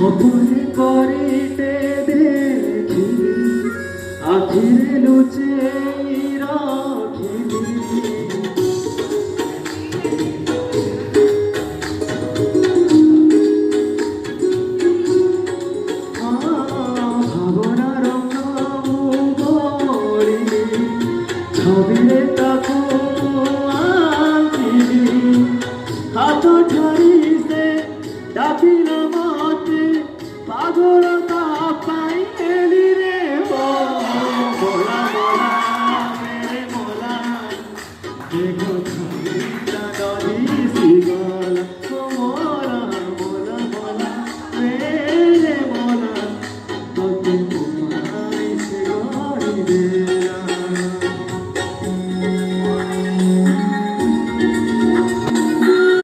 গোপনে করিতে দেখি আখিরে লুচে রাখিবি ভাবনার গড়ি ছবিরে তাকু আঁকিবি হাত